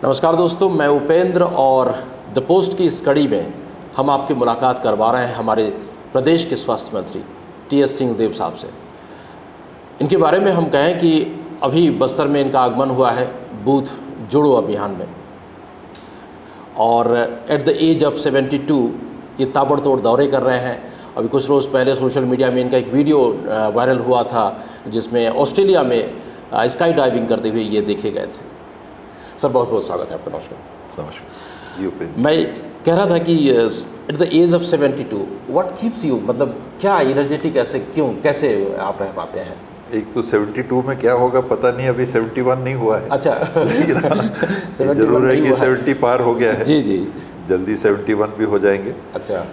नमस्कार दोस्तों, मैं उपेंद्र और द पोस्ट की इस कड़ी में हम आपकी मुलाकात करवा रहे हैं हमारे प्रदेश के स्वास्थ्य मंत्री टी.एस. सिंहदेव साहब से। इनके बारे में हम कहें कि अभी बस्तर में इनका आगमन हुआ है बूथ जोड़ो अभियान में, और एट द एज ऑफ 72 ये ताबड़तोड़ दौरे कर रहे हैं। अभी कुछ रोज़ पहले सोशल मीडिया में इनका एक वीडियो वायरल हुआ था जिसमें ऑस्ट्रेलिया में स्काई डाइविंग करते हुए ये देखे गए थे। सर, बहुत बहुत स्वागत है आपका। नमस्कार। नमस्कार जी उपेंद्र। मैं कह रहा था कि at the age of 72 what keeps you, मतलब क्या एनर्जेटिक, ऐसे क्यों, कैसे आप रह पाते हैं? एक तो 72 में क्या होगा पता नहीं, अभी 71 नहीं हुआ है। अच्छा जरूर है कि 70 पार हो गया है। जी जी, जल्दी 71 भी हो जाएंगे। अच्छा,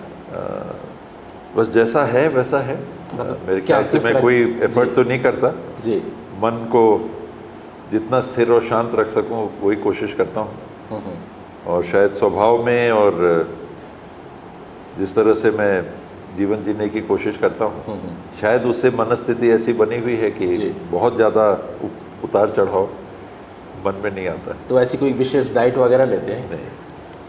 बस जैसा है वैसा है। मेरे ख्याल से मैं कोई एफर्ट तो नहीं करता जी। मन को जितना स्थिर और शांत रख सकूं वही कोशिश करता हूं। और शायद स्वभाव में और जिस तरह से मैं जीवन जीने की कोशिश करता हूं, शायद उससे मनस्थिति ऐसी बनी हुई है कि बहुत ज़्यादा उतार चढ़ाव मन में नहीं आता है। तो ऐसी कोई विशेष डाइट वगैरह लेते हैं? नहीं,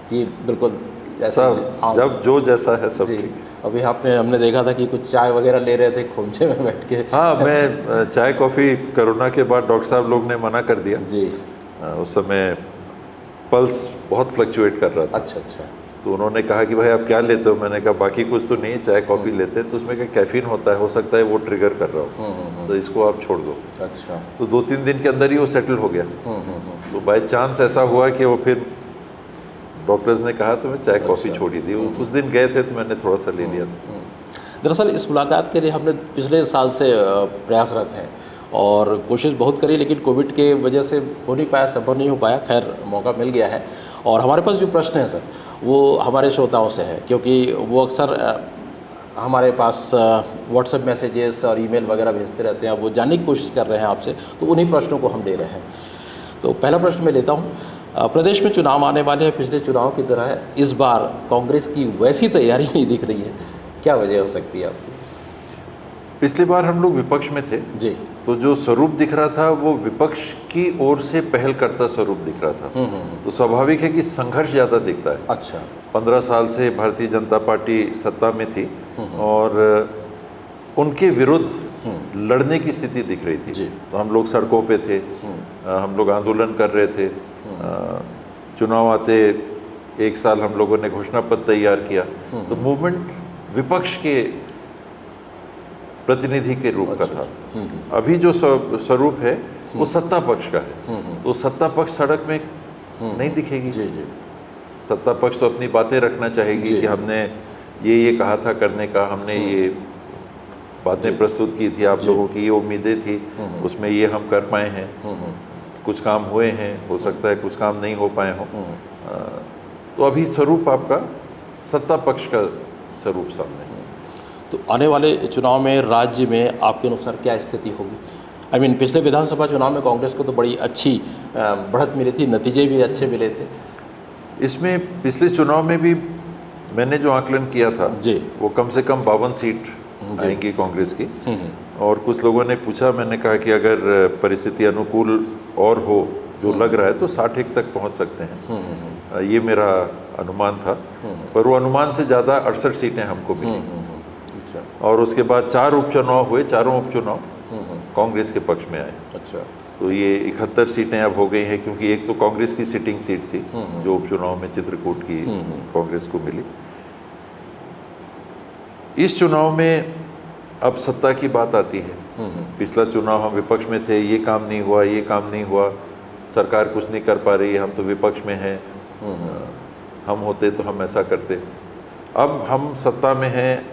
कि बिल्कुल सब जब जो जैसा है सब ठीक। अभी हमने देखा था कि कुछ चाय वगैरह ले रहे थे खोमचे में बैठ के। हाँ, मैं चाय कॉफ़ी कोरोना के बाद डॉक्टर साहब लोग ने मना कर दिया जी। उस समय पल्स बहुत फ्लक्चुएट कर रहा था। अच्छा अच्छा। तो उन्होंने कहा कि भाई आप क्या लेते हो? मैंने कहा बाकी कुछ तो नहीं, चाय कॉफ़ी लेते हैं। तो उसमें क्या कैफीन होता है, हो सकता है वो ट्रिगर कर रहा हो, तो इसको आप छोड़ दो। अच्छा। तो 2-3 दिन के अंदर ही वो सेटल हो गया। तो बाय चांस ऐसा हुआ कि वो फिर डॉक्टर्स ने कहा तो मैं चाय कॉफ़ी छोड़ी दी। उस दिन गए थे तो मैंने थोड़ा सा ले लिया। दरअसल इस मुलाकात के लिए हमने पिछले साल से प्रयासरत हैं और कोशिश बहुत करी, लेकिन कोविड के वजह से हो नहीं पाया, संभव नहीं हो पाया। खैर, मौका मिल गया है। और हमारे पास जो प्रश्न है सर, वो हमारे श्रोताओं से है, क्योंकि वो अक्सर हमारे पास व्हाट्सएप मैसेजेस और ईमेल वगैरह भेजते रहते हैं। वो जानने की कोशिश कर रहे हैं आपसे, तो उन्हीं प्रश्नों को हम दे रहे हैं। तो पहला प्रश्न मैं लेता हूँ। प्रदेश में चुनाव आने वाले हैं, पिछले चुनाव की तरह इस बार कांग्रेस की वैसी तैयारी नहीं दिख रही है, क्या वजह हो सकती है आपकी? पिछली बार हम लोग विपक्ष में थे जी, तो जो स्वरूप दिख रहा था वो विपक्ष की ओर से पहल करता स्वरूप दिख रहा था। तो स्वाभाविक है कि संघर्ष ज़्यादा दिखता है। अच्छा। 15 साल से भारतीय जनता पार्टी सत्ता में थी और उनके विरुद्ध लड़ने की स्थिति दिख रही थी। तो हम लोग सड़कों पे थे, हम लोग आंदोलन कर रहे थे। चुनाव आते एक साल हम लोगों ने घोषणा पत्र तैयार किया। तो मूवमेंट विपक्ष के प्रतिनिधि के रूप का था। अभी जो स्वरूप है वो सत्ता पक्ष का है। तो सत्ता पक्ष सड़क में नहीं दिखेगी। सत्ता पक्ष तो अपनी बातें रखना चाहेगी कि हमने ये कहा था करने का, हमने ये बातें प्रस्तुत की थी, आप लोगों की ये उम्मीदें थी, उसमें ये हम कर पाए हैं, कुछ काम हुए हैं, हो सकता है कुछ काम नहीं हो पाए हों। तो अभी स्वरूप आपका सत्ता पक्ष का स्वरूप सामने है। तो आने वाले चुनाव में राज्य में आपके अनुसार क्या स्थिति होगी? पिछले विधानसभा चुनाव में कांग्रेस को तो बड़ी अच्छी बढ़त मिली थी, नतीजे भी अच्छे मिले थे। इसमें पिछले चुनाव में भी मैंने जो आकलन किया था जी, वो कम से कम 52 सीट आएंगी कांग्रेस की। और कुछ लोगों ने पूछा, मैंने कहा कि अगर परिस्थिति अनुकूल और हो जो लग रहा है तो 60 तक पहुंच सकते हैं। ये मेरा अनुमान था, पर वो अनुमान से ज़्यादा 68 सीटें हमको मिली। और उसके बाद 4 उपचुनाव हुए, चारों उपचुनाव कांग्रेस के पक्ष में आए। अच्छा। तो ये 71 सीटें अब हो गई हैं, क्योंकि एक तो कांग्रेस की सिटिंग सीट थी जो उपचुनाव में चित्रकूट की कांग्रेस को मिली। इस चुनाव में अब सत्ता की बात आती है। पिछला चुनाव हम विपक्ष में थे, ये काम नहीं हुआ, ये काम नहीं हुआ, सरकार कुछ नहीं कर पा रही है, हम तो विपक्ष में हैं, हम होते तो हम ऐसा करते। अब हम सत्ता में हैं,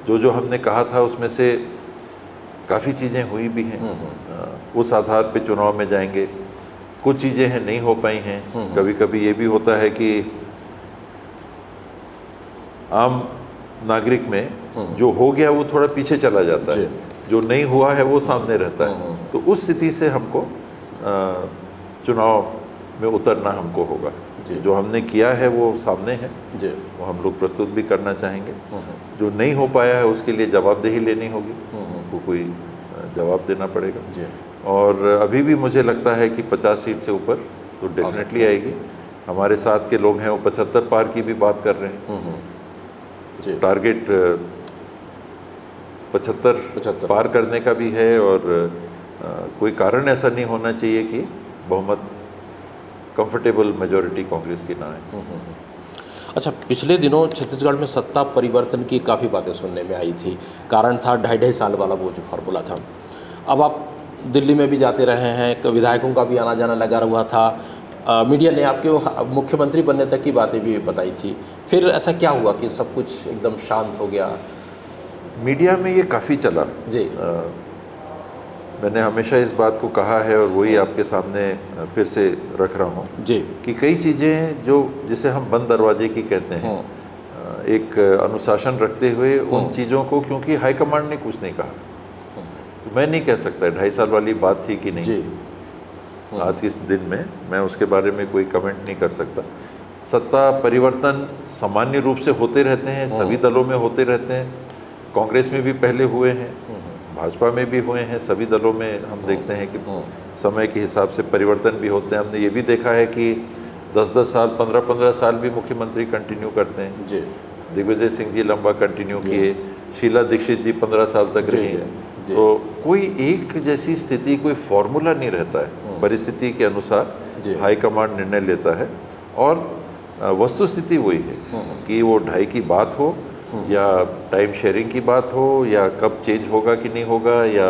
जो हमने कहा था उसमें से काफ़ी चीज़ें हुई भी हैं। उस आधार पे चुनाव में जाएंगे। कुछ चीज़ें हैं नहीं हो पाई हैं। कभी कभी ये भी होता है कि आम नागरिक में जो हो गया वो थोड़ा पीछे चला जाता है, जो नहीं हुआ है वो सामने रहता है। तो उस स्थिति से हमको चुनाव में उतरना हमको होगा। जो हमने किया है वो सामने है, वो हम लोग प्रस्तुत भी करना चाहेंगे। जो नहीं हो पाया है उसके लिए जवाबदेही लेनी होगी, वो कोई जवाब देना पड़ेगा। और अभी भी मुझे लगता है कि 50 सीट से ऊपर तो डेफिनेटली आएगी। हमारे साथ के लोग हैं वो 75 पार की भी बात कर रहे हैं। जी। टारगेट 75 पार करने का भी है, और कोई कारण ऐसा नहीं होना चाहिए कि बहुमत कंफर्टेबल मेजॉरिटी कांग्रेस की ना है। अच्छा, पिछले दिनों छत्तीसगढ़ में सत्ता परिवर्तन की काफ़ी बातें सुनने में आई थी। कारण था 2.5 साल वाला वो जो फार्मूला था। अब आप दिल्ली में भी जाते रहे हैं, विधायकों का भी आना जाना लगा हुआ था। मीडिया ने आपके मुख्यमंत्री बनने तक की बातें भी बताई थी। फिर ऐसा क्या हुआ कि सब कुछ एकदम शांत हो गया? मीडिया में ये काफ़ी चला जी। मैंने हमेशा इस बात को कहा है और वही आपके सामने फिर से रख रहा हूँ जी कि कई चीज़ें हैं जो जिसे हम बंद दरवाजे की कहते हैं, एक अनुशासन रखते हुए उन चीज़ों को, क्योंकि हाईकमांड ने कुछ नहीं कहा तो मैं नहीं कह सकता 2.5 साल वाली बात थी कि नहीं जी। आज के दिन में मैं उसके बारे में कोई कमेंट नहीं कर सकता। सत्ता परिवर्तन सामान्य रूप से होते रहते हैं, सभी दलों में होते रहते हैं। कांग्रेस में भी पहले हुए हैं, भाजपा में भी हुए हैं, सभी दलों में हम देखते हैं कि समय के हिसाब से परिवर्तन भी होते हैं। हमने ये भी देखा है कि 10-10 साल 15-15 साल भी मुख्यमंत्री कंटिन्यू करते हैं। जी। दिग्विजय सिंह जी लंबा कंटिन्यू किए, शीला दीक्षित जी 15 साल तक रही। तो कोई एक जैसी स्थिति, कोई फॉर्मूला नहीं रहता है, परिस्थिति के अनुसार हाईकमांड निर्णय लेता है। और वस्तुस्थिति वही है कि वो 2.5 की बात हो या टाइम शेयरिंग की बात हो या कब चेंज होगा कि नहीं होगा या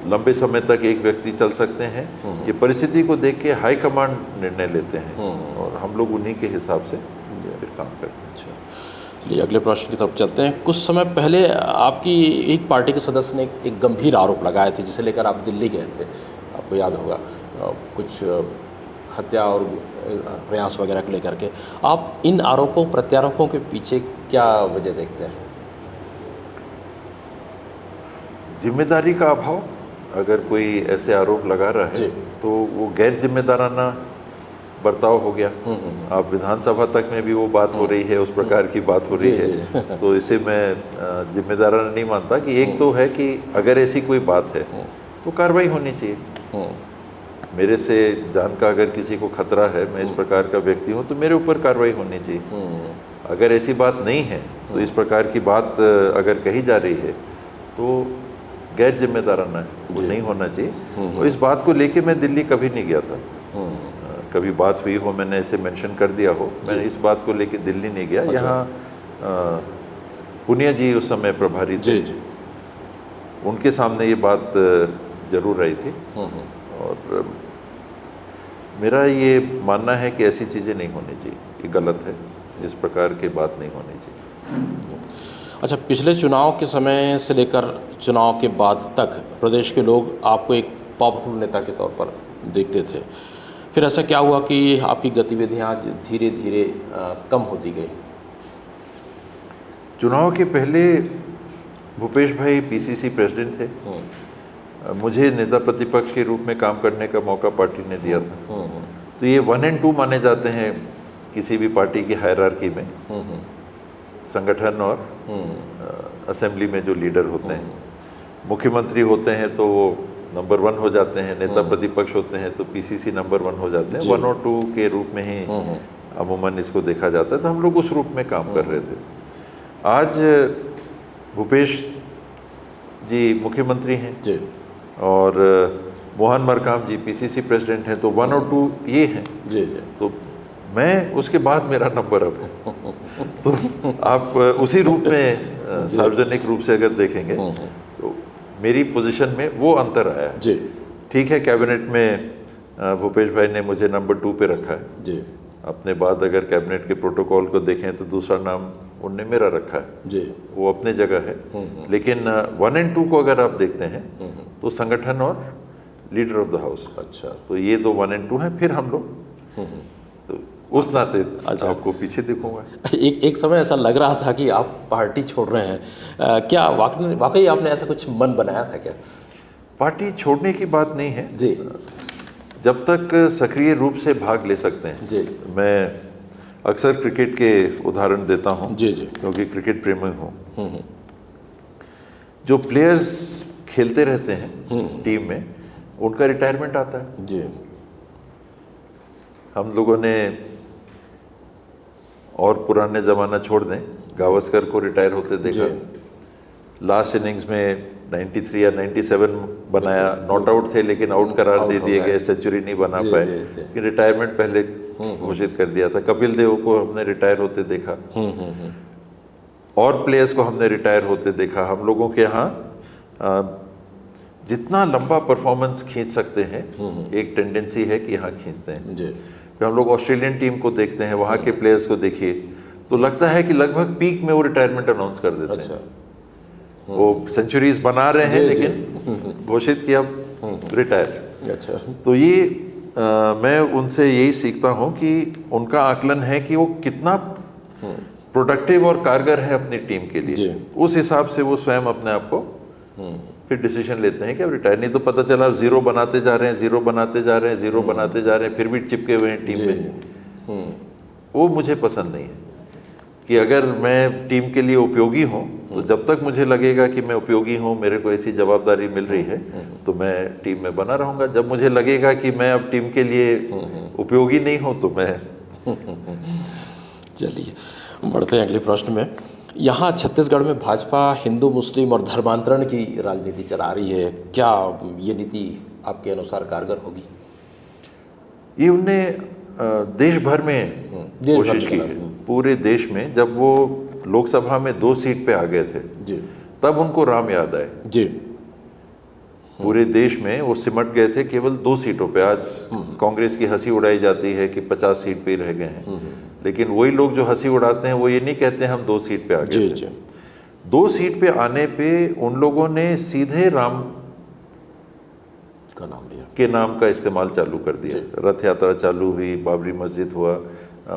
लंबे समय तक एक व्यक्ति चल सकते हैं, ये परिस्थिति को देख के हाईकमांड निर्णय लेते हैं और हम लोग उन्हीं के हिसाब से फिर काम करते हैं। चलिए अगले प्रश्न की तरफ चलते हैं। कुछ समय पहले आपकी एक पार्टी के सदस्य ने एक गंभीर आरोप लगाए थे जिसे लेकर आप दिल्ली गए थे, आपको याद होगा, कुछ हत्या और प्रयास वगैरह को लेकर के। आप इन आरोपों प्रत्यारोपों के पीछे क्या वजह देखते हैं? जिम्मेदारी का अभाव। अगर कोई ऐसे आरोप लगा रहा है तो वो गैर जिम्मेदाराना बर्ताव हो गया। आप विधानसभा तक में भी वो बात हो रही है, उस प्रकार की बात हो रही है, तो इसे मैं जिम्मेदाराना नहीं मानता। कि एक तो है कि अगर ऐसी कोई बात है तो कार्रवाई होनी चाहिए। मेरे से जान का अगर किसी को खतरा है, मैं इस प्रकार का व्यक्ति हूँ, तो मेरे ऊपर कार्रवाई होनी चाहिए। अगर ऐसी बात नहीं है तो इस प्रकार की बात अगर कही जा रही है तो गैर जिम्मेदाराना है, वो नहीं होना चाहिए। और इस बात को लेके मैं दिल्ली कभी नहीं गया था। कभी बात हुई हो, मैंने ऐसे मेंशन कर दिया हो, मैं इस बात को लेके दिल्ली नहीं गया। यहाँ पुनिया जी उस समय प्रभारी थे, उनके सामने ये बात जरूर आई थी। और मेरा ये मानना है कि ऐसी चीज़ें नहीं होनी चाहिए, ये गलत है, इस प्रकार की बात नहीं होनी चाहिए। अच्छा, पिछले चुनाव के समय से लेकर चुनाव के बाद तक प्रदेश के लोग आपको एक पावरफुल नेता के तौर पर देखते थे। फिर ऐसा क्या हुआ कि आपकी गतिविधियाँ धीरे धीरे कम होती गई? चुनाव के पहले भूपेश भाई पीसीसी प्रेसिडेंट थे। मुझे नेता प्रतिपक्ष के रूप में काम करने का मौका पार्टी ने दिया था। तो ये 1 और 2 माने जाते हैं किसी भी पार्टी की हायरार्की में, संगठन और असेंबली में जो लीडर होते हैं। मुख्यमंत्री होते हैं तो वो नंबर 1 हो जाते हैं, नेता प्रतिपक्ष होते हैं तो पीसीसी नंबर 1 हो जाते हैं। 1 और 2 के रूप में ही अमूमन इसको देखा जाता है। तो हम लोग उस रूप में काम कर रहे थे। आज भूपेश जी मुख्यमंत्री हैं और मोहन मरकाम जी पीसीसी प्रेसिडेंट हैं, तो 1 और 2 ये हैं। तो मैं उसके बाद मेरा नंबर अब है। तो आप उसी रूप में सार्वजनिक रूप से अगर देखेंगे तो मेरी पोजीशन में वो अंतर आया है। ठीक है, कैबिनेट में भूपेश भाई ने मुझे नंबर 2 पे रखा है। अपने बाद अगर कैबिनेट के प्रोटोकॉल को देखें तो दूसरा नाम उनने मेरा रखा है, वो अपने जगह है। लेकिन 1 और 2 को अगर आप देखते हैं तो संगठन और लीडर ऑफ द हाउस, अच्छा, तो ये 2 1 और 2 हैं। फिर हम लोग तो उस नाते आपको पीछे देखूंगा। एक समय ऐसा लग रहा था कि आप पार्टी छोड़ रहे हैं, क्या वाकई आपने ऐसा कुछ मन बनाया था क्या? पार्टी छोड़ने की बात नहीं है जी, जब तक सक्रिय रूप से भाग ले सकते हैं जी। मैं अक्सर क्रिकेट के उदाहरण देता हूँ जी, क्योंकि क्रिकेट प्रेमी हूँ। जो प्लेयर्स खेलते रहते हैं टीम में, उनका रिटायरमेंट आता है जी। हम लोगों ने और पुराने ज़माना छोड़ दें, गावस्कर को रिटायर होते देखा, लास्ट इनिंग्स में 93 या 97 बनाया, नॉट आउट थे लेकिन आउट करार दे दिए गए, सेंचुरी नहीं बना पाए कि रिटायरमेंट पहले घोषित कर दिया था। कपिल देव को हमने रिटायर होते देखा, और प्लेयर्स को हमने रिटायर होते देखा। हम लोगों के यहाँ जितना लंबा परफॉर्मेंस खींच सकते हैं एक टेंडेंसी है कि यहाँ खींचते हैं। फिर हम लोग ऑस्ट्रेलियन टीम को देखते हैं, वहाँ के प्लेयर्स को देखिए तो लगता है कि लगभग पीक में वो रिटायरमेंट अनाउंस कर देते हैं। वो सेंचुरीज बना रहे हैं लेकिन घोषित किया रिटायर। अच्छा, तो ये मैं उनसे यही सीखता हूँ कि उनका आकलन है कि वो कितना प्रोडक्टिव और कारगर है अपनी टीम के लिए, उस हिसाब से वो स्वयं अपने आप को फिर डिसीजन लेते हैं कि अब रिटायर। नहीं तो पता चला जीरो बनाते जा रहे हैं, जीरो बनाते जा रहे हैं, जीरो बनाते जा रहे हैं, फिर भी चिपके हुए हैं टीम में। वो मुझे पसंद नहीं है कि अगर मैं टीम के लिए उपयोगी हूँ तो जब तक मुझे लगेगा कि मैं उपयोगी हूँ, मेरे को ऐसी जवाबदारी मिल रही है तो मैं टीम में बना रहूँगा। जब मुझे लगेगा कि मैं अब टीम के लिए उपयोगी नहीं हूँ तो मैं चलिए बढ़ते हैं अगले प्रश्न में। यहाँ छत्तीसगढ़ में भाजपा हिंदू मुस्लिम और धर्मांतरण की राजनीति चला रही है, क्या ये नीति आपके अनुसार कारगर होगी? ये उनने देश भर में कोशिश की है, पूरे देश में। जब वो लोकसभा में 2 सीट पे आ गए थे तब उनको राम याद आए जी। पूरे देश में वो सिमट गए थे केवल 2 सीटों पे। आज कांग्रेस की हंसी उड़ाई जाती है कि 50 सीट पे ही रह गए हैं, लेकिन वही लोग जो हंसी उड़ाते हैं वो ये नहीं कहते हम 2 सीट पे आ गए थे। 2 सीट पे आने पे उन लोगों ने सीधे राम का नाम लिया, के नाम का इस्तेमाल चालू कर दिया। रथ यात्रा चालू हुई, बाबरी मस्जिद हुआ,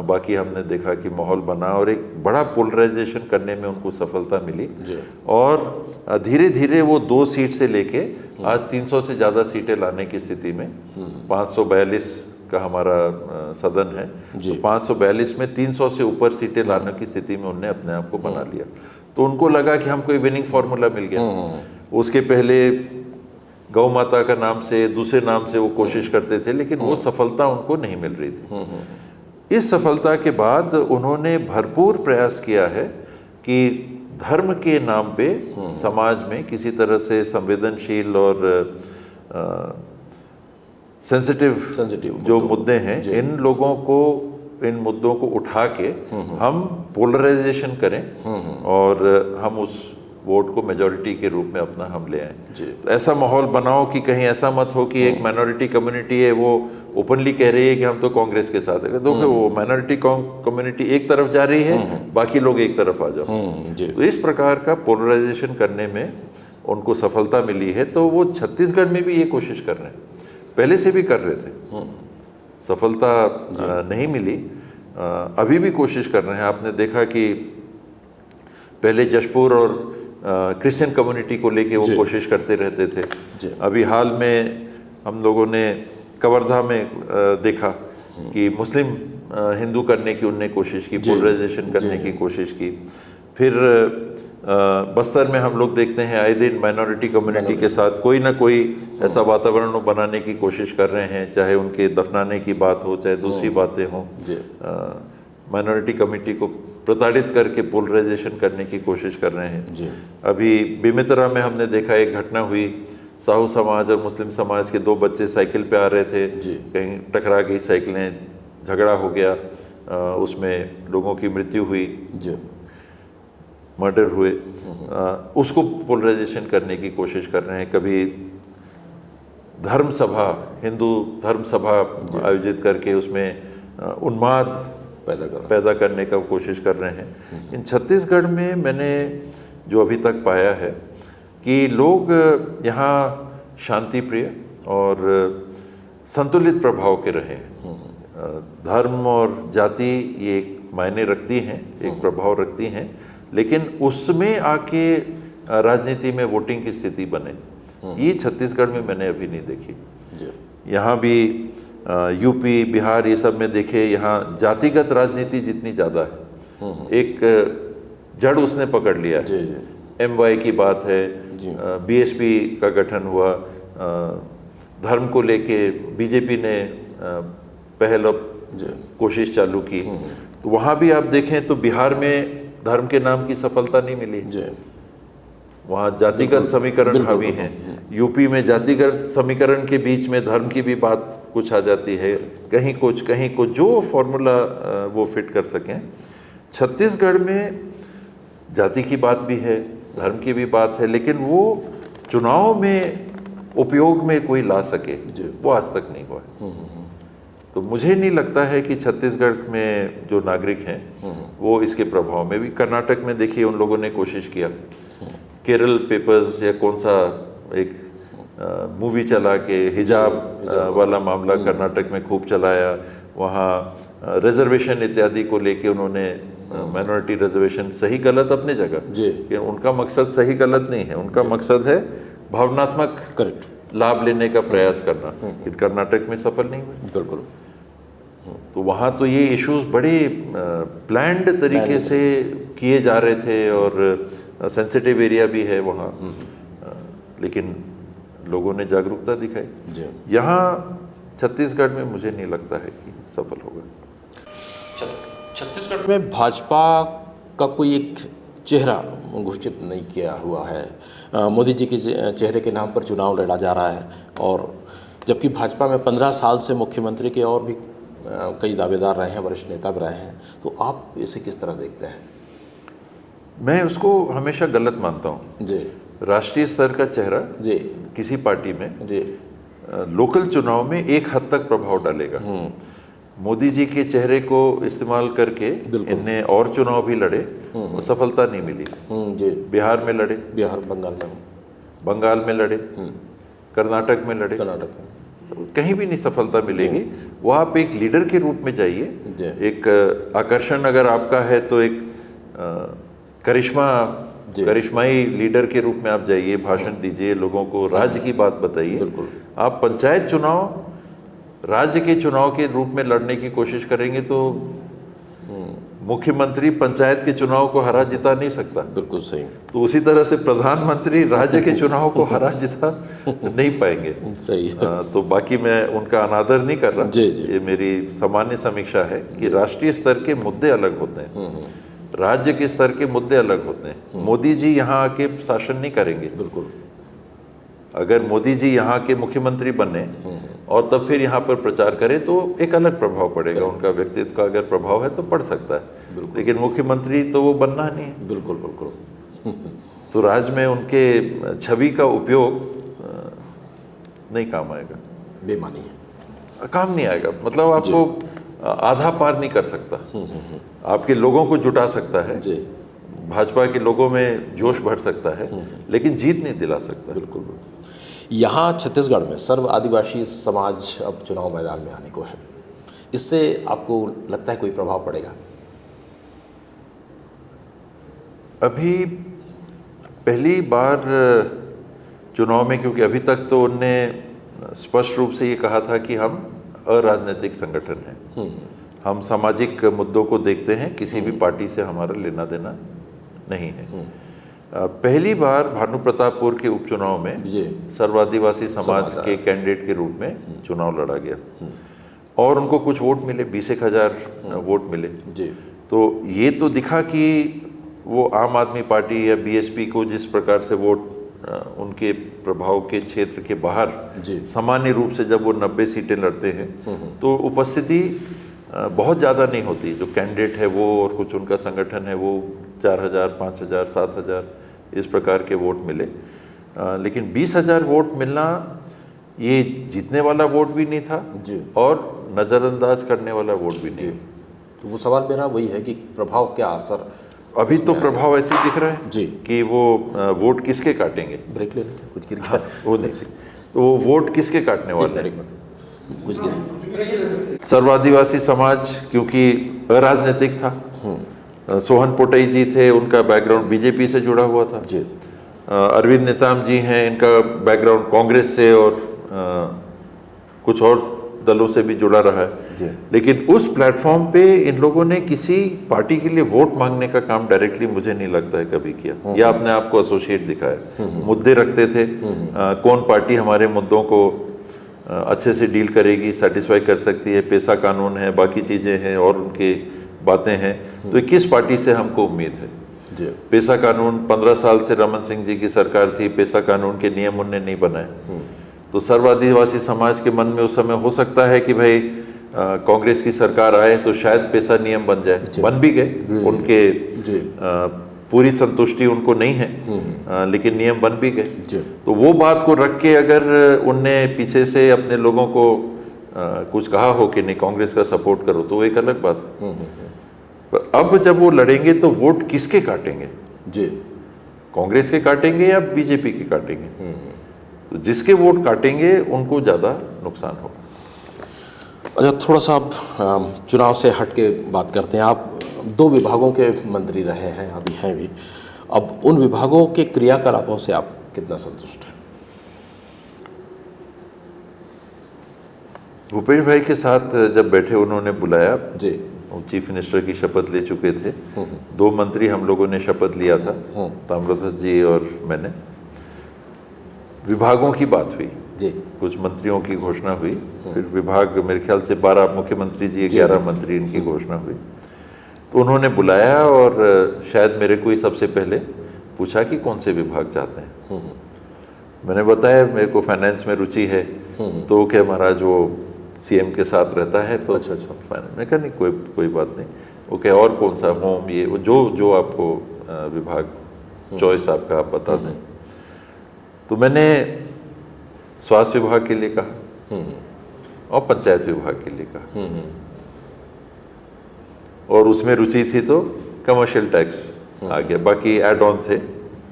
बाकी हमने देखा कि माहौल बना और एक बड़ा पोलराइजेशन करने में उनको सफलता मिली। और धीरे धीरे वो 2 सीट से लेके आज 300 से ज़्यादा सीटें लाने की स्थिति में, 542 का हमारा सदन है, तो 542 में 300 से ऊपर सीटें लाने की स्थिति में उन्होंने अपने आप को बना लिया। तो उनको लगा कि हमको विनिंग फार्मूला मिल गया। उसके पहले गौ माता का नाम से, दूसरे नाम से वो कोशिश करते थे, लेकिन वो सफलता उनको नहीं मिल रही थी। इस सफलता के बाद उन्होंने भरपूर प्रयास किया है कि धर्म के नाम पे समाज में किसी तरह से संवेदनशील और सेंसिटिव जो मुद्दे हैं, इन मुद्दों को उठा के हम पोलराइजेशन करें और हम उस वोट को मेजॉरिटी के रूप में अपना हम ले आए। तो ऐसा माहौल बनाओ कि कहीं ऐसा मत हो कि एक माइनॉरिटी कम्युनिटी है वो ओपनली कह रही है कि हम तो कांग्रेस के साथ है, तो वो माइनॉरिटी कम्युनिटी एक तरफ जा रही है, बाकी लोग एक तरफ आ जाओ। तो इस प्रकार का पोलराइजेशन करने में उनको सफलता मिली है। तो वो छत्तीसगढ़ में भी ये कोशिश कर रहे हैं, पहले से भी कर रहे थे, सफलता नहीं मिली, अभी भी कोशिश कर रहे हैं। आपने देखा कि पहले जशपुर और क्रिश्चियन कम्युनिटी को लेके वो कोशिश करते रहते थे। अभी हाल में हम लोगों ने कवर्धा में देखा कि मुस्लिम हिंदू करने की उनने कोशिश की, पोलराइजेशन करने की कोशिश की। फिर बस्तर में हम लोग देखते हैं आए दिन माइनॉरिटी कम्युनिटी के साथ कोई ना कोई ऐसा वातावरण बनाने की कोशिश कर रहे हैं, चाहे उनके दफनाने की बात हो, चाहे दूसरी बातें हों। माइनॉरिटी कम्युनिटी को प्रताड़ित करके पोलराइजेशन करने की कोशिश कर रहे हैं। अभी बेमेतरा में हमने देखा एक घटना हुई, साहू समाज और मुस्लिम समाज के 2 बच्चे साइकिल पे आ रहे थे, कहीं टकरा गई साइकिलें, झगड़ा हो गया, उसमें लोगों की मृत्यु हुई, मर्डर हुए। उसको पोलराइजेशन करने की कोशिश कर रहे हैं। कभी धर्म सभा, हिंदू धर्म सभा आयोजित करके उसमें उन्माद पैदा करने का कोशिश कर रहे हैं। इन छत्तीसगढ़ में मैंने जो अभी तक पाया है कि लोग यहाँ शांति प्रिय और संतुलित प्रभाव के रहे हैं। धर्म और जाति ये एक मायने रखती हैं, एक प्रभाव रखती हैं, लेकिन उसमें आके राजनीति में वोटिंग की स्थिति बने, ये छत्तीसगढ़ में मैंने अभी नहीं देखी। यहाँ भी यूपी, बिहार ये सब में देखे, यहाँ जातिगत राजनीति जितनी ज़्यादा है, एक जड़ उसने पकड़ लिया है। MY की बात है, BSP का गठन हुआ, धर्म को लेके बीजेपी ने पहल कोशिश चालू की। तो वहाँ भी आप देखें तो बिहार में धर्म के नाम की सफलता नहीं मिली, वहाँ जातिगत समीकरण हावी हैं। यूपी में जातिगत समीकरण के बीच में धर्म की भी बात कुछ आ जाती है, कहीं कुछ जो फॉर्मूला वो फिट कर सकें। छत्तीसगढ़ में जाति की बात भी है, धर्म की भी बात है, लेकिन वो चुनाव में उपयोग में कोई ला सके वो आज तक नहीं हुआ है। तो मुझे नहीं लगता है कि छत्तीसगढ़ में जो नागरिक हैं वो इसके प्रभाव में भी। कर्नाटक में देखिए उन लोगों ने कोशिश किया, केरल पेपर्स या कौन सा एक मूवी चला के हिजाब वाला मामला कर्नाटक में खूब चलाया, वहाँ रिजर्वेशन इत्यादि को लेके उन्होंने माइनॉरिटी रिजर्वेशन सही गलत अपने जगह, कि उनका मकसद सही गलत नहीं है, उनका मकसद है भावनात्मक लाभ लेने का प्रयास करना, कि कर्नाटक में सफल नहीं हुए। बिल्कुल। तो वहाँ तो ये इश्यूज बड़े प्लान्ड तरीके से किए जा रहे थे और सेंसिटिव एरिया भी है वहाँ, लेकिन लोगों ने जागरूकता दिखाई। यहाँ छत्तीसगढ़ में मुझे नहीं लगता है कि सफल होगा। छत्तीसगढ़ में भाजपा का कोई एक चेहरा घोषित नहीं किया हुआ है। मोदी जी के चेहरे के नाम पर चुनाव लड़ा जा रहा है, और जबकि भाजपा में 15 साल से मुख्यमंत्री के और भी कई दावेदार रहे हैं, वरिष्ठ नेता भी रहे हैं। तो आप इसे किस तरह देखते हैं? मैं उसको हमेशा गलत मानता हूँ जी। राष्ट्रीय स्तर का चेहरा जी किसी पार्टी में जी लोकल चुनाव में एक हद तक प्रभाव डालेगा। मोदी जी के चेहरे को इस्तेमाल करके इनने और चुनाव भी लड़े, वो सफलता नहीं मिली जी। बिहार में लड़े, बंगाल में लड़े, कर्नाटक में लड़े, कहीं भी नहीं सफलता मिलेगी। वो आप एक लीडर के रूप में जाइए, एक आकर्षण अगर आपका है तो एक करिश्माई लीडर के रूप में आप जाइए, भाषण दीजिए, लोगों को राज्य की बात बताइए। आप पंचायत चुनाव राज्य के चुनाव के रूप में लड़ने की कोशिश करेंगे तो मुख्यमंत्री पंचायत के चुनाव को हरा जिता नहीं सकता। बिल्कुल सही। तो उसी तरह से प्रधानमंत्री राज्य के चुनाव को हरा जिता नहीं पाएंगे। सही है। तो बाकी मैं उनका अनादर नहीं कर रहा जी। ये मेरी सामान्य समीक्षा है कि राष्ट्रीय स्तर के मुद्दे अलग होते हैं, राज्य के स्तर के मुद्दे अलग होते हैं। मोदी जी यहाँ आके शासन नहीं करेंगे। बिल्कुल। अगर मोदी जी यहाँ के मुख्यमंत्री बने और तब फिर यहाँ पर प्रचार करें तो एक अलग प्रभाव पड़ेगा, उनका व्यक्तित्व का अगर प्रभाव है तो पड़ सकता है, लेकिन मुख्यमंत्री तो वो बनना नहीं है। बिल्कुल बिल्कुल। तो राज्य में उनके छवि का उपयोग नहीं काम आएगा, बेमानी है, काम नहीं आएगा। मतलब आपको आधा पार नहीं कर सकता, आपके लोगों को जुटा सकता है, भाजपा के लोगों में जोश भर सकता है, लेकिन जीत नहीं दिला सकता। बिल्कुल। यहाँ छत्तीसगढ़ में सर्व आदिवासी समाज अब चुनाव मैदान में आने को है, इससे आपको लगता है कोई प्रभाव पड़ेगा? अभी पहली बार चुनाव में, क्योंकि अभी तक तो उनने स्पष्ट रूप से ये कहा था कि हम अराजनीतिक संगठन हैं, हम सामाजिक मुद्दों को देखते हैं, किसी भी पार्टी से हमारा लेना देना नहीं है। पहली बार भानु प्रतापपुर के उपचुनाव में सर्व आदिवासी समाज के कैंडिडेट के रूप में चुनाव लड़ा गया और उनको कुछ वोट मिले, 20,000 वोट मिले। तो ये तो दिखा कि वो आम आदमी पार्टी या बीएसपी को जिस प्रकार से वोट उनके प्रभाव के क्षेत्र के बाहर सामान्य रूप से जब वो 90 सीटें लड़ते हैं तो उपस्थिति बहुत ज़्यादा नहीं होती। जो कैंडिडेट है वो और कुछ उनका संगठन है वो 4,000, 5,000, 7,000 इस प्रकार के वोट मिले, लेकिन 20,000 वोट मिलना ये जीतने वाला वोट भी नहीं था और नज़रअंदाज करने वाला वोट भी नहीं। तो वो सवाल मेरा वही है कि प्रभाव क्या असर अभी तो प्रभाव ऐसे दिख रहा है जी कि वो वोट किसके काटेंगे। ब्रेक ले लेते कुछ गिर गया वो नहीं, तो वो वोट किसके काटने वाले हैं। कुछ गिर सर्व आदिवासी समाज क्योंकि अराजनीतिक था, सोहन पोटई जी थे, उनका बैकग्राउंड बीजेपी से जुड़ा हुआ था जी। अरविंद नेताम जी हैं, इनका बैकग्राउंड कांग्रेस से और कुछ और दलों से भी जुड़ा रहा है जी। लेकिन उस प्लेटफॉर्म पे इन लोगों ने किसी पार्टी के लिए वोट मांगने का काम डायरेक्टली मुझे नहीं लगता है कभी किया, या अपने आप को एसोसिएट दिखाया। मुद्दे रखते थे, कौन पार्टी हमारे मुद्दों को अच्छे से डील करेगी, सेटिस्फाई कर सकती है। पैसा कानून है, बाकी चीज़ें हैं और उनके बातें हैं। तो किस पार्टी से हमको उम्मीद है? जी। पैसा कानून 15 साल से रमन सिंह जी की सरकार थी, पैसा कानून के नियम उनने नहीं बनाए। तो सर्व आदिवासी समाज के मन में उस समय हो सकता है कि भाई कांग्रेस की सरकार आए तो शायद पैसा नियम बन जाए। बन भी गए, उनके पूरी संतुष्टि उनको नहीं है, लेकिन नियम बन भी गए। तो वो बात को रख के अगर उनने पीछे से अपने लोगों को कुछ कहा हो कि नहीं कांग्रेस का सपोर्ट करो, तो वो एक अलग बात। पर अब जब वो लड़ेंगे तो वोट किसके काटेंगे? जी, कांग्रेस के काटेंगे या बीजेपी के काटेंगे? तो जिसके वोट काटेंगे उनको ज़्यादा नुकसान होगा। अच्छा, थोड़ा सा आप चुनाव से हट के बात करते हैं। आप 2 विभागों के मंत्री रहे हैं, अभी हैं भी। अब उन विभागों के क्रियाकलापों से आप कितना संतुष्ट हैं? भूपेश भाई के साथ जब बैठे, उन्होंने बुलाया जी, चीफ मिनिस्टर की शपथ ले चुके थे। 2 मंत्री हम लोगों ने शपथ लिया था, ताम्रध्वज जी और मैंने। विभागों की बात हुई जी, कुछ मंत्रियों की घोषणा हुई, फिर विभाग मेरे ख्याल से 12 मुख्यमंत्री जी 11 मंत्री, इनकी घोषणा हुई। तो उन्होंने बुलाया और शायद मेरे को ही सबसे पहले पूछा कि कौन से विभाग चाहते हैं। मैंने बताया मेरे को फाइनेंस में रुचि है। तो क्या महाराज वो सीएम के साथ रहता है, तो अच्छा, मैंने कहा नहीं कोई बात नहीं। वो क्या और कौन सा, होम, ये वो जो आपको विभाग चॉइस आपका आप बता दें। तो मैंने स्वास्थ्य विभाग के लिए कहा और पंचायत विभाग के लिए कहा, और उसमें रुचि थी तो कमर्शियल टैक्स आ गया। बाकी एड ऑन थे,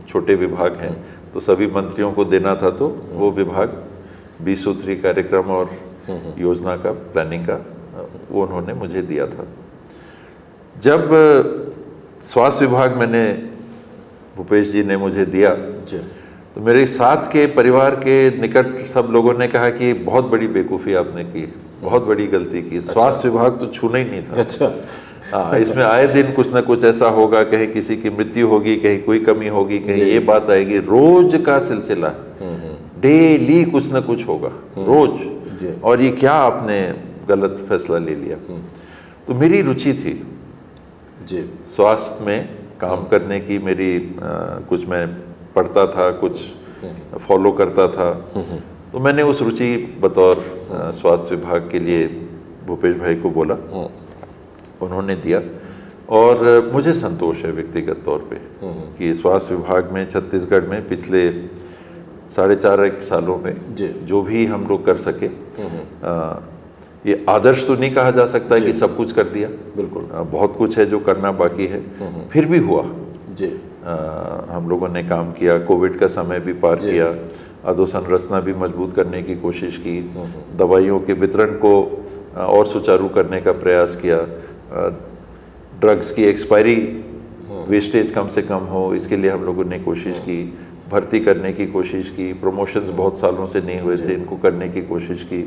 छोटे विभाग हैं, तो सभी मंत्रियों को देना था, तो वो विभाग 20 सूत्री कार्यक्रम और योजना का, प्लानिंग का, वो उन्होंने मुझे दिया था। जब स्वास्थ्य विभाग मैंने भूपेश जी ने मुझे दिया, तो मेरे साथ के परिवार के निकट सब लोगों ने कहा कि बहुत बड़ी बेवकूफ़ी आपने की, बहुत बड़ी गलती की। स्वास्थ्य विभाग तो छूना ही नहीं था। अच्छा, हाँ, इसमें आए दिन कुछ ना कुछ ऐसा होगा, कहीं किसी की मृत्यु होगी, कहीं कोई कमी होगी, कहीं ये बात आएगी, रोज का सिलसिला, डेली कुछ ना कुछ होगा, रोज। और ये क्या आपने गलत फैसला ले लिया? तो मेरी रुचि थी जी, स्वास्थ्य में काम करने की। मेरी कुछ मैं पढ़ता था, कुछ फॉलो करता था, तो मैंने उस रुचि बतौर स्वास्थ्य विभाग के लिए भूपेश भाई को बोला, उन्होंने दिया। और मुझे संतोष है व्यक्तिगत तौर पे कि स्वास्थ्य विभाग में छत्तीसगढ़ में पिछले 4.5 सालों में जो भी हम लोग कर सके, ये आदर्श तो नहीं कहा जा सकता कि सब कुछ कर दिया, बिल्कुल, बहुत कुछ है जो करना बाकी है, फिर भी हुआ जी। हम लोगों ने काम किया, कोविड का समय भी पार किया, अधोसंरचना भी मजबूत करने की कोशिश की, दवाइयों के वितरण को और सुचारू करने का प्रयास किया, ड्रग्स की एक्सपायरी वेस्टेज कम से कम हो, इसके लिए हम लोगों ने कोशिश की, भर्ती करने की कोशिश की, प्रमोशंस बहुत सालों से नहीं हुए थे, इनको करने की कोशिश की।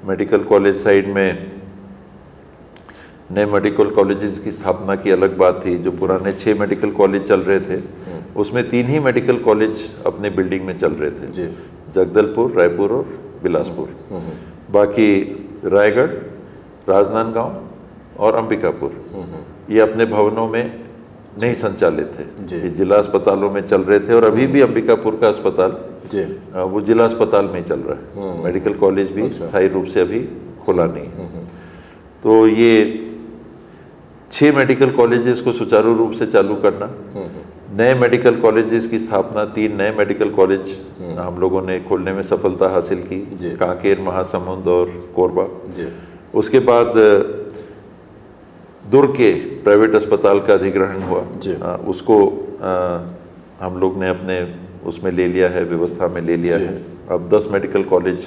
मेडिकल कॉलेज साइड में नए मेडिकल कॉलेजेस की स्थापना की अलग बात थी। जो पुराने 6 मेडिकल कॉलेज चल रहे थे, उसमें 3 ही मेडिकल कॉलेज अपने बिल्डिंग में चल रहे थे, जगदलपुर, रायपुर और बिलासपुर। बाकी रायगढ़, राजनांदगांव और अंबिकापुर ये अपने भवनों में नहीं संचालित थे, ये जिला अस्पतालों में चल रहे थे। और अभी भी अंबिकापुर का अस्पताल वो जिला अस्पताल में चल रहा है, मेडिकल कॉलेज भी स्थायी रूप से अभी खुला नहीं। तो ये 6 मेडिकल कॉलेजेस को सुचारू रूप से चालू करना, नए मेडिकल कॉलेजेस की स्थापना, 3 नए मेडिकल कॉलेज हम लोगों ने खोलने में सफलता हासिल की, कांकेर, महासमुंद और कोरबा। उसके बाद दुर्ग के प्राइवेट अस्पताल का अधिग्रहण हुआ, उसको हम लोग ने अपने उसमें ले लिया है, व्यवस्था में ले लिया है। अब 10 मेडिकल कॉलेज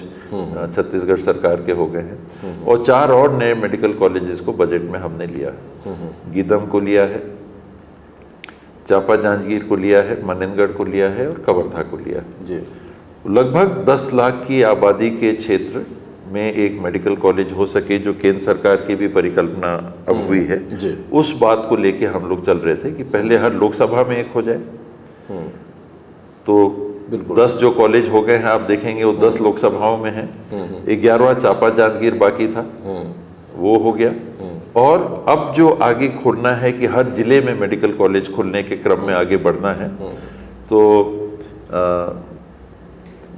छत्तीसगढ़ सरकार के हो गए हैं, और 4 और नए मेडिकल कॉलेजेस को बजट में हमने लिया है। गीदम को लिया है, चांपा जांजगीर को लिया है, मनेंद्रगढ़ को लिया है और कवर्धा को लिया है। लगभग 10 लाख की आबादी के क्षेत्र में एक मेडिकल कॉलेज हो सके, जो केंद्र सरकार की भी परिकल्पना अब हुई है, उस बात को लेके हम लोग चल रहे थे कि पहले हर लोकसभा में एक हो जाए। तो बिल्कुल। 10 जो कॉलेज हो गए हैं आप देखेंगे वो 10 लोकसभाओं में हैं। 11वां चांपा जांजगीर बाकी था, वो हो गया। और अब जो आगे खुलना है कि हर जिले में मेडिकल कॉलेज खुलने के क्रम में आगे बढ़ना है। तो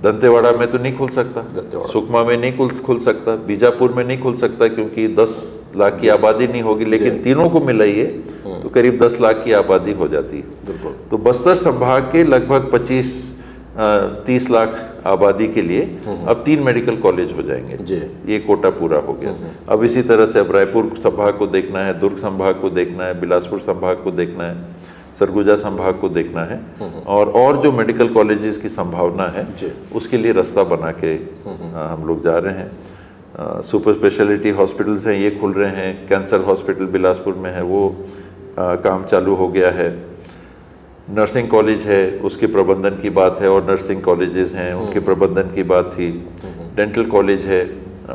दंतेवाड़ा में तो नहीं खुल सकता, सुकमा में नहीं खुल सकता, बीजापुर में नहीं खुल सकता क्योंकि 10 लाख की आबादी नहीं होगी, लेकिन तीनों को मिलाइए तो करीब 10 लाख की आबादी हो जाती है। तो बस्तर संभाग के लगभग 25-30 लाख आबादी के लिए अब 3 मेडिकल कॉलेज हो जाएंगे। ये कोटा पूरा हो गया। अब इसी तरह से अब रायपुर संभाग को देखना है, दुर्ग संभाग को देखना है, बिलासपुर संभाग को देखना है, सरगुजा संभाग को देखना है, और जो मेडिकल कॉलेजेस की संभावना है उसके लिए रास्ता बना के हम लोग जा रहे हैं। सुपर स्पेशलिटी हॉस्पिटल्स हैं, ये खुल रहे हैं। कैंसर हॉस्पिटल बिलासपुर में है, वो काम चालू हो गया है। नर्सिंग कॉलेज है, उसके प्रबंधन की बात है, और नर्सिंग कॉलेजेस हैं उनके प्रबंधन की बात थी। डेंटल कॉलेज है,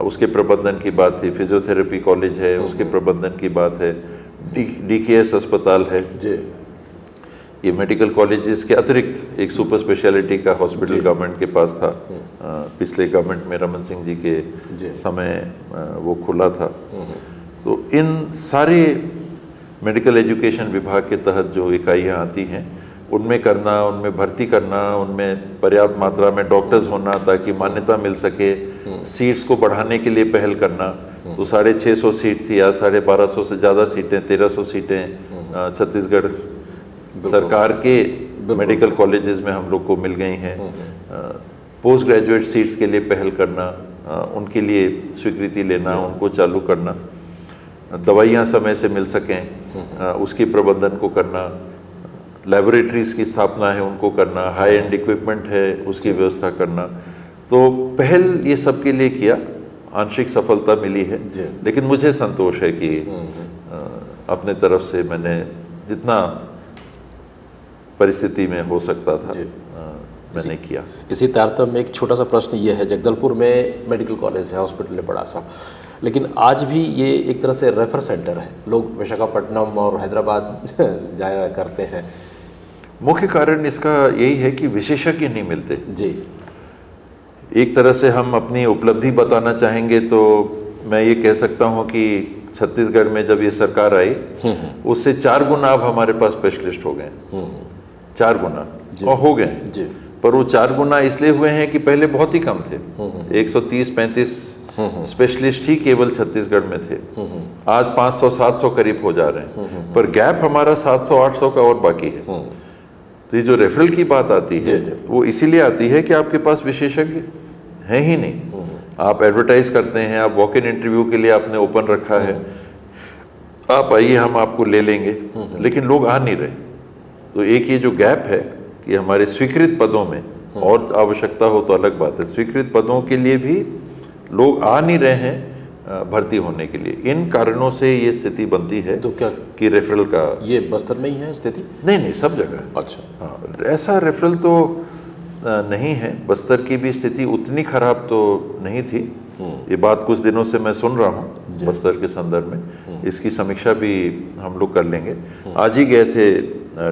उसके प्रबंधन की बात थी। फिजियोथेरेपी कॉलेज है, उसके प्रबंधन की बात है। DKS अस्पताल है। ये मेडिकल कॉलेजेस के अतिरिक्त एक सुपर स्पेशलिटी का हॉस्पिटल गवर्नमेंट के पास था, पिछले गवर्नमेंट में रमन सिंह जी के समय वो खुला था। तो इन सारे मेडिकल एजुकेशन विभाग के तहत जो इकाइयाँ आती हैं उनमें करना, उनमें भर्ती करना, उनमें पर्याप्त मात्रा में डॉक्टर्स होना ताकि मान्यता मिल सके, सीट्स को बढ़ाने के लिए पहल करना। तो 650 सीट थी, आज 1250 से ज़्यादा सीटें, 1300 सीटें छत्तीसगढ़ सरकार के मेडिकल कॉलेजेस में हम लोग को मिल गई हैं। पोस्ट ग्रेजुएट सीट्स के लिए पहल करना, उनके लिए स्वीकृति लेना, उनको चालू करना, दवाइयाँ समय से मिल सकें उसके प्रबंधन को करना, लैबोरेटरीज की स्थापना है उनको करना, हाई एंड इक्विपमेंट है उसकी व्यवस्था करना। तो पहल ये सब के लिए किया, आंशिक सफलता मिली है, लेकिन मुझे संतोष है कि अपने तरफ से मैंने जितना परिस्थिति में हो सकता था मैंने किया। इसी तारतम्य में एक छोटा सा प्रश्न ये है, जगदलपुर में मेडिकल कॉलेज है, हॉस्पिटल है बड़ा सा, लेकिन आज भी ये एक तरह से रेफर सेंटर है, लोग विशाखापट्टनम और हैदराबाद जाया करते हैं। मुख्य कारण इसका यही है कि विशेषज्ञ नहीं मिलते जी। एक तरह से हम अपनी उपलब्धि बताना चाहेंगे तो मैं ये कह सकता हूँ कि छत्तीसगढ़ में जब ये सरकार आई उससे 4 गुना अब हमारे पास स्पेशलिस्ट हो गए, 4 गुना और हो गए। पर वो 4 गुना इसलिए हुए हैं कि पहले बहुत ही कम थे, 130-135 स्पेशलिस्ट ही केवल छत्तीसगढ़ में थे। आज 500-700 करीब हो जा रहे हैं, पर गैप हमारा 700-800 का और बाकी है। तो ये जो रेफरल की बात आती है वो इसीलिए आती है कि आपके पास विशेषज्ञ हैं ही नहीं। आप एडवर्टाइज करते हैं, आप वॉक इन इंटरव्यू के लिए आपने ओपन रखा है, आप आइए हम आपको ले लेंगे, लेकिन लोग आ नहीं रहे। तो एक ये जो गैप है कि हमारे स्वीकृत पदों में, और आवश्यकता हो तो अलग बात है, स्वीकृत पदों के लिए भी लोग आ नहीं रहे हैं भर्ती होने के लिए। इन कारणों से ये स्थिति बनती है। तो क्या कि रेफरल का ये बस्तर में ही है स्थिति? नहीं, सब जगह। अच्छा, हाँ, ऐसा रेफरल तो नहीं है। बस्तर की भी स्थिति उतनी खराब तो नहीं थी। ये बात कुछ दिनों से मैं सुन रहा हूँ बस्तर के संदर्भ में, इसकी समीक्षा भी हम लोग कर लेंगे। आज ही गए थे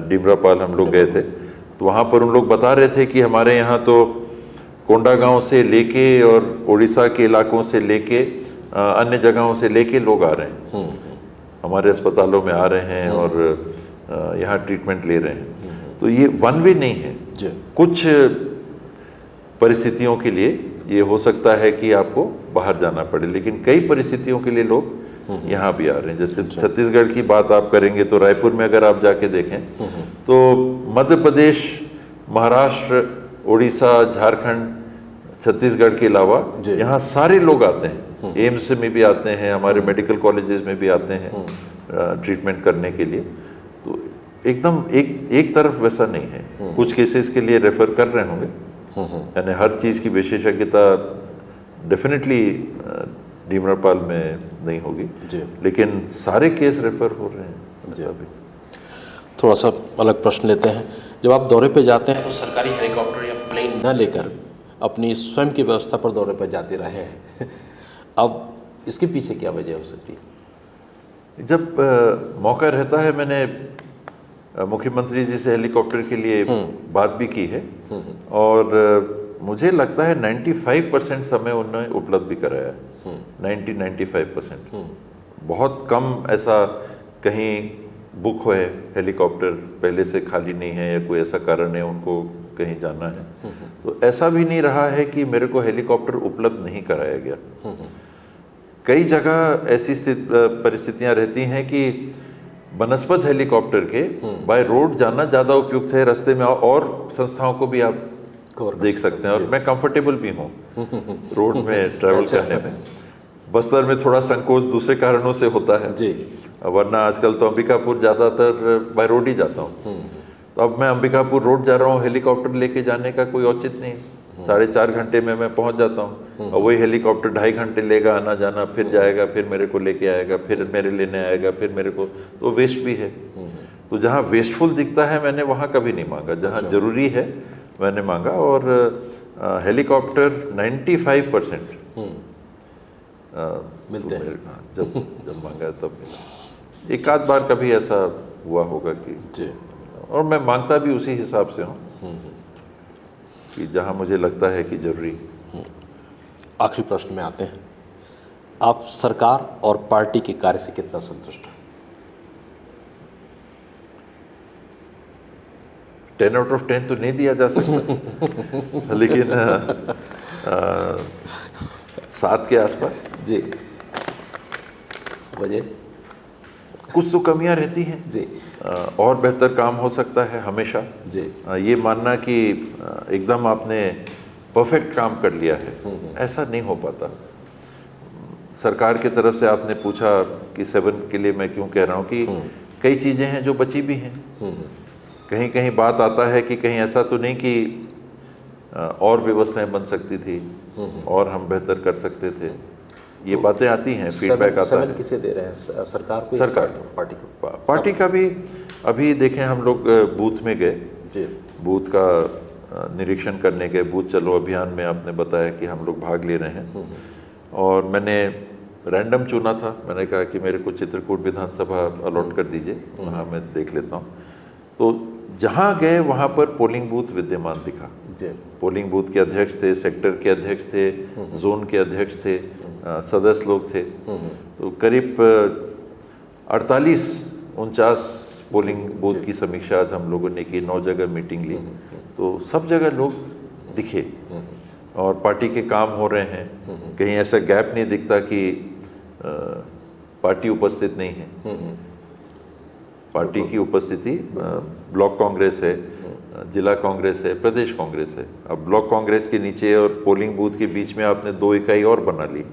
डिमरापाल, हम लोग गए थे, तो वहाँ पर उन लोग बता रहे थे कि हमारे यहाँ तो कोंडागांव से लेके और उड़ीसा के इलाकों से लेके अन्य जगहों से लेके लोग आ रहे हैं, हमारे अस्पतालों में आ रहे हैं और यहाँ ट्रीटमेंट ले रहे हैं। तो ये वन वे नहीं है। कुछ परिस्थितियों के लिए ये हो सकता है कि आपको बाहर जाना पड़े, लेकिन कई परिस्थितियों के लिए लोग यहाँ भी आ रहे हैं। जैसे छत्तीसगढ़ की बात आप करेंगे तो रायपुर में अगर आप जाके देखें तो मध्य प्रदेश, महाराष्ट्र, उड़ीसा, झारखंड, छत्तीसगढ़ के अलावा यहाँ सारे लोग आते हैं। एम्स में भी आते हैं, हमारे मेडिकल कॉलेजेस में भी आते हैं ट्रीटमेंट करने के लिए। तो एकदम एक तरफ वैसा नहीं है। कुछ केसेस के लिए रेफर कर रहे होंगे, यानी हर चीज़ की विशेषज्ञता डेफिनेटली डिमरापाल में नहीं होगी, लेकिन सारे केस रेफर हो रहे हैं। ऐसा भी थोड़ा सा अलग प्रश्न लेते हैं। जब आप दौरे पे जाते हैं तो सरकारी हेलीकॉप्टर या प्लेन न लेकर अपनी स्वयं की व्यवस्था पर दौरे पर जाते रहे हैं, अब इसके पीछे क्या वजह हो सकती है? जब मौका रहता है, मैंने मुख्यमंत्री जी से हेलीकॉप्टर के लिए बात भी की है और मुझे लगता है 95% समय उन्होंने उपलब्ध भी कराया है। 90-95%। बहुत कम ऐसा कहीं बुक हुए हेलीकॉप्टर पहले से खाली नहीं है या कोई ऐसा कारण है उनको कहीं जाना है, तो ऐसा भी नहीं रहा है कि मेरे को हेलीकॉप्टर उपलब्ध नहीं कराया गया। कई जगह ऐसी परिस्थितियां रहती हैं कि बनस्पत हेलीकॉप्टर के बाय रोड जाना ज़्यादा उपयुक्त है, रास्ते में और संस्थाओं को भी आप देख सकते हैं और मैं कंफर्टेबल भी हूँ रोड में ट्रैवल करने में। बस्तर में थोड़ा संकोच दूसरे कारणों से होता है जी, वरना आजकल तो अंबिकापुर ज़्यादातर बाय रोड ही जाता हूँ। तो अब मैं अंबिकापुर रोड जा रहा हूँ, हेलीकॉप्टर लेके जाने का कोई औचित्य नहीं। 4.5 घंटे में मैं पहुँच जाता हूँ और वही हेलीकॉप्टर 2.5 घंटे लेगा आना जाना, फिर जाएगा, फिर मेरे को लेके आएगा, फिर मेरे लेने आएगा, फिर मेरे को, तो वेस्ट भी है। तो जहाँ वेस्टफुल दिखता है मैंने वहाँ कभी नहीं मांगा, जहाँ जरूरी है मैंने मांगा। और हेलीकॉप्टर 95% मिलते हैं। जब मांगा तब मिला। एक आध बार कभी ऐसा हुआ होगा कि जी, और मैं मांगता भी उसी हिसाब से हूँ कि जहाँ मुझे लगता है कि जरूरी। आखिरी प्रश्न में आते हैं, आप सरकार और पार्टी के कार्य से कितना संतुष्ट हैं? 10 out of 10 तो नहीं दिया जा सकता लेकिन 7 के आसपास। जी, वजह कुछ तो कमियां रहती हैं जी, और बेहतर काम हो सकता है हमेशा जी, ये मानना कि एकदम आपने परफेक्ट काम कर लिया है, ऐसा नहीं हो पाता। सरकार की तरफ से आपने पूछा कि 7 के लिए मैं क्यों कह रहा हूँ कि कई चीज़ें हैं जो बची भी हैं। कहीं कहीं बात आता है कि कहीं ऐसा तो नहीं कि और व्यवस्थाएं बन सकती थी और हम बेहतर कर सकते थे, ये बातें आती हैं, फीडबैक आता है। किसे दे रहे हैं, सरकार को? सरकार, पार्टी को? पार्टी का भी। अभी देखें हम लोग बूथ में गए जी, बूथ का निरीक्षण करने गए, बूथ चलो अभियान में आपने बताया कि हम लोग भाग ले रहे हैं और मैंने रैंडम चुना था। मैंने कहा कि मेरे को चित्रकूट विधानसभा अलॉट कर दीजिए, वहाँ मैं देख लेता हूँ। तो जहाँ गए वहाँ पर पोलिंग बूथ विद्यमान दिखा। पोलिंग बूथ के अध्यक्ष थे, सेक्टर के अध्यक्ष थे, जोन के अध्यक्ष थे, सदस्य लोग थे। तो करीब 48-49 पोलिंग बूथ की समीक्षा आज हम लोगों ने की, 9 जगह मीटिंग ली। तो सब जगह लोग दिखे और पार्टी के काम हो रहे हैं। कहीं ऐसा गैप नहीं दिखता कि पार्टी उपस्थित नहीं है। पार्टी की उपस्थिति, ब्लॉक कांग्रेस है, जिला कांग्रेस है, प्रदेश कांग्रेस है। अब ब्लॉक कांग्रेस के नीचे और पोलिंग बूथ के बीच में आपने 2 इकाई और बना ली,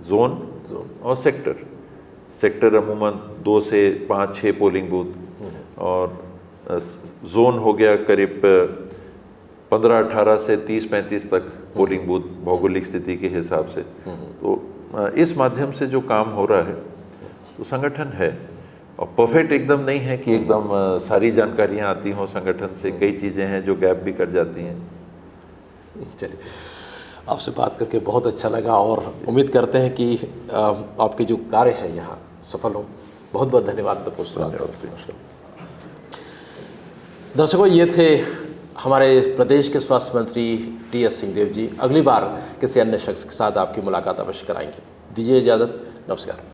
जोन और सेक्टर। सेक्टर अमूमन 2 से 5-6 पोलिंग बूथ और जोन हो गया करीब 15-18 से 30-35 तक पोलिंग बूथ भौगोलिक स्थिति के हिसाब से। तो इस माध्यम से जो काम हो रहा है तो संगठन है और परफेक्ट एकदम नहीं है कि एकदम सारी जानकारियां आती हों संगठन से। कई चीज़ें हैं जो गैप भी कर जाती हैं। चलिए, आपसे बात करके बहुत अच्छा लगा और उम्मीद करते हैं कि आपके जो कार्य है यहाँ सफल हो। बहुत बहुत धन्यवाद। दर्शकों, ये थे हमारे प्रदेश के स्वास्थ्य मंत्री टी.एस. सिंहदेव जी। अगली बार किसी अन्य शख्स के साथ आपकी मुलाकात अवश्य कराएंगे। दीजिए इजाज़त, नमस्कार।